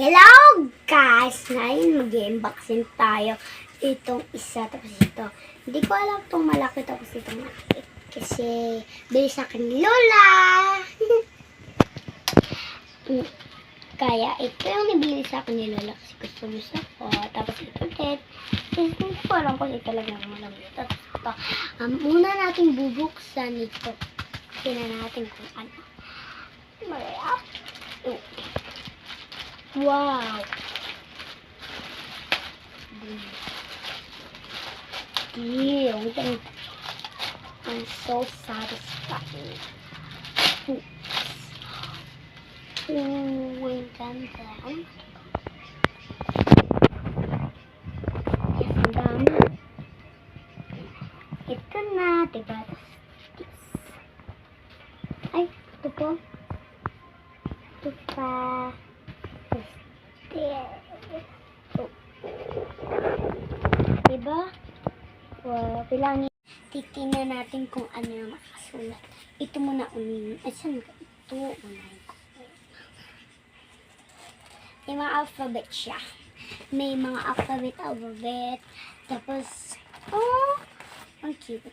Hello guys! Ngayon mag-unboxing tayo. Itong isa tapos ito. Hindi ko alam itong malaki tapos itong malaki. Kasi bili sa akin ni Lola. Kaya ito yung nabili sa akin ni Lola kasi gusto niya ko. Tapos ito din. Kasi hindi ko alam kung ito talagang malaki. Tapos ito. Muna natin bubuksan ito. Tingnan natin kung ano. Malaya. Wow! Deal! I'm so satisfied. Oh, ang ganda. Ang dami. Ito na, diba? Ay, ito po. Ito pa. Diba? Wow, bilangin. Titingnan natin kung ano yung makasulat. Ito muna unin. Ay, saan ka? Ito unin ko. May mga alphabet siya. May mga alphabet. Tapos, oh, ang cute.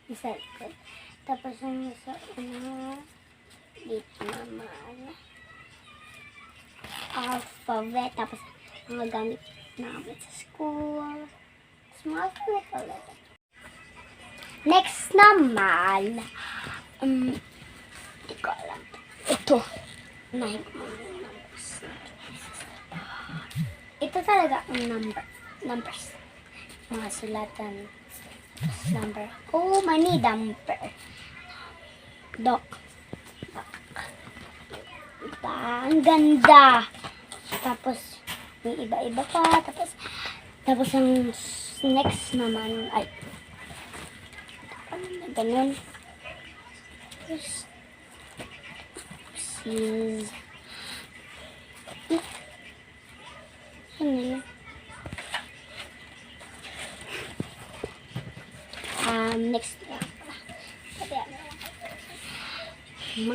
Isa likod. Tapos, ang isa dito naman. Alphabet. Tapos, mga gamit namin sa school. Tapos, mga alphabet ulit. Next naman, hindi ko alam. Ito. Ito talaga ang numbers. Mga sulatan. Number. Oh, money dumper. Dok. Ang ganda. Tapos, may iba-iba pa. Tapos ang next naman ay ganun. This is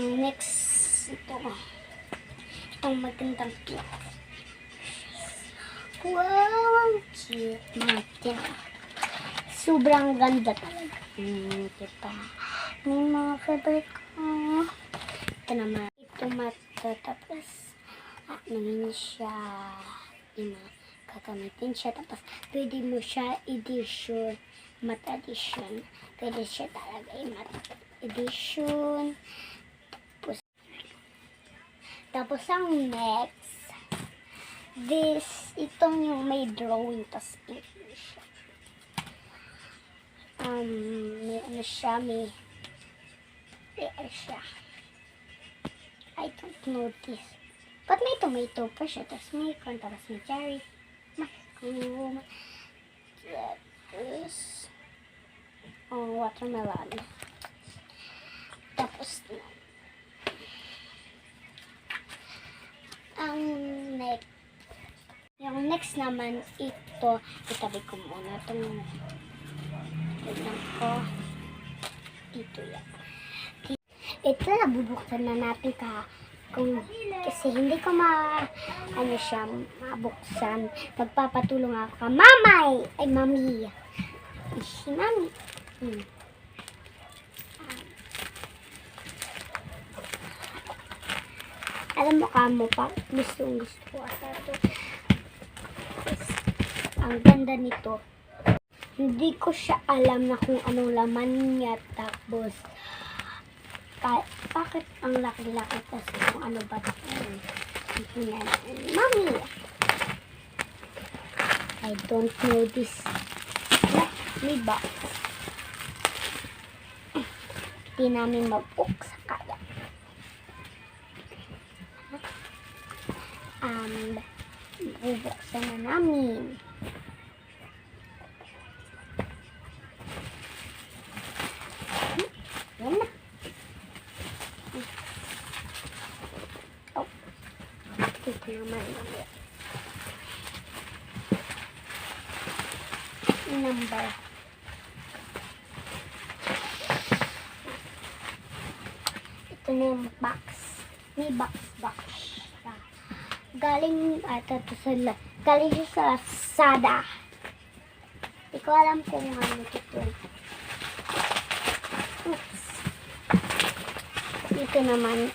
next ito itong magandang cute. Wow, cute natin. Sobrang ganda talaga. Diba? Yung mga favorite ko. Ito naman. Ito mata. Tapos, namin siya. Kakamitin siya. Tapos, pwede mo siya edition. Mata edition. Pwede siya talaga mata edition. Tapos, ang next. Itong yung may drawing. Tapos, siya. May ano siya, may siya. I don't know this. But may tomato pa siya. Tapos may corn, tapos may cherry. Mushroom. Tapos, watermelon. Tapos, yung next naman, itabi ko muna itong tignan ko. Dito yan. Ito na, bubuksan na natin kasi hindi ko mabuksan. Magpapatulong ako ka. Mamay! Ay, mami. Si mami. Alam mo pa, gusto ko ata ito. Ang ganda nito. Hindi ko siya alam na kung anong laman niya. Tapos, bakit ang laki-laki kasi kung ano ba ito? Mami! I don't know this. May box. Hindi namin mabuksan kaya. Bubuksan na namin. Yan na. Oh. Ito naman. Number. Ito na yung box. May box. Galing siya sa Lazada. Hindi ko alam kung ano ito. Oops. Ito naman.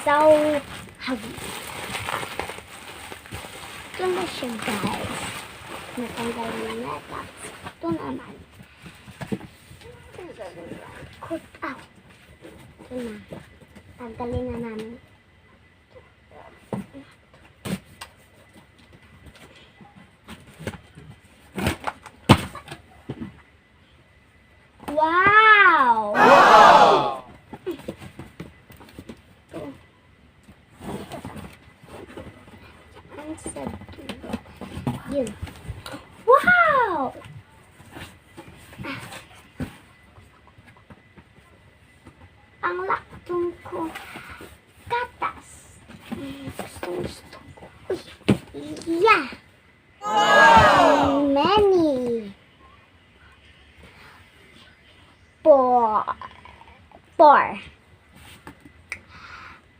So heavy. Ito na siya, guys. Natanggalin na. Tapos ito naman. Cut out. Ito na. Tanggalin na namin. Wow! Yun. Wow! Ang laktong ko. Gatas. Gusto ko. Yeah! Many.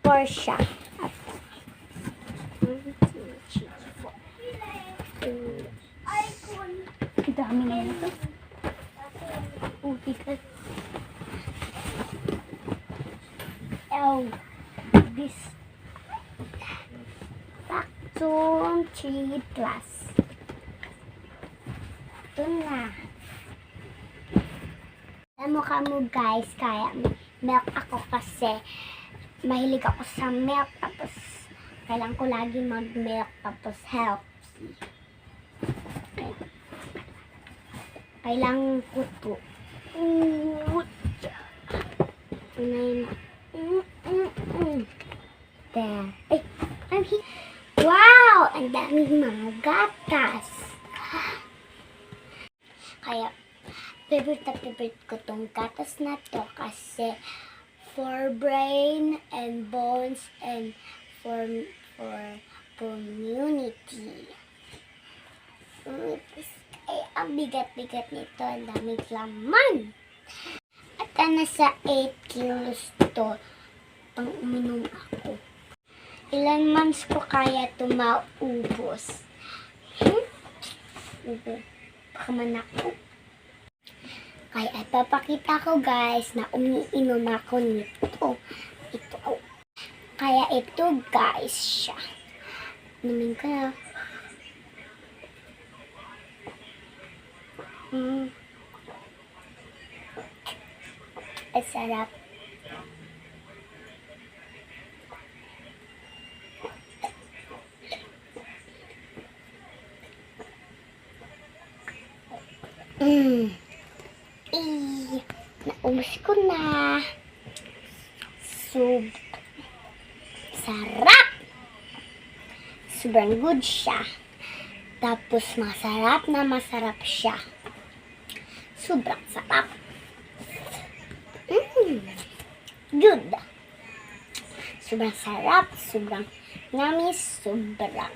Four siya. Dami na ito. Bigat. This. Baktun 3 plus. Ito na. Alam mo kamo guys, kaya milk ako kasi mahilig ako sa milk, tapos kailangan ko lagi mag-milk, tapos healthy. Kailangan ko to. There. Wow! Ang daming mga gatas. Kaya, favorite ko tong gatas na to kasi for brain and bones and for community. Ay, ang bigat-bigat nito. Ang daming laman. At nasa 8 kilos to. Pang uminom ako. Ilan months ko kaya ito maubos? Baka man ako. Kaya ipapakita ko guys na umiinom ako nito. Ito. Kaya ito guys siya. Inumin ko na. Ang sarap. Naubos ko na. Sarap. Sobrang good siya. Tapos masarap siya. Sobrang sarap. Good. Sobrang sarap. Sobrang yummy. Sobrang sarap.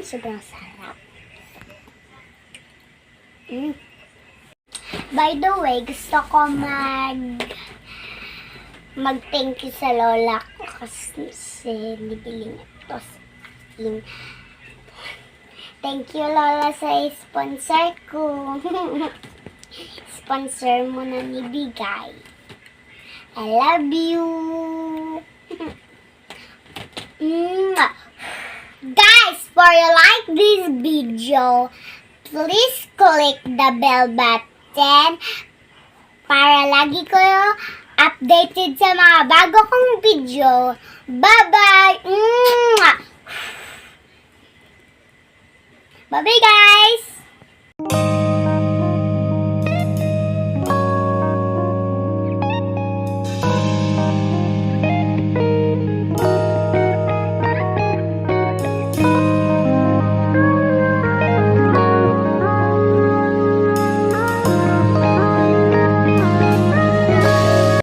Sobrang sarap. By the way, gusto ko mag-thank you sa lola ko kasi nibili niya ito sa akin. Thank you, lola, sa sponsor ko. Sponsor mo na nibigay. I love you. Guys, for you like this video, please click the bell button para lagi kayo updated sa mga bago kong video. Bye-bye! Bye-bye, guys!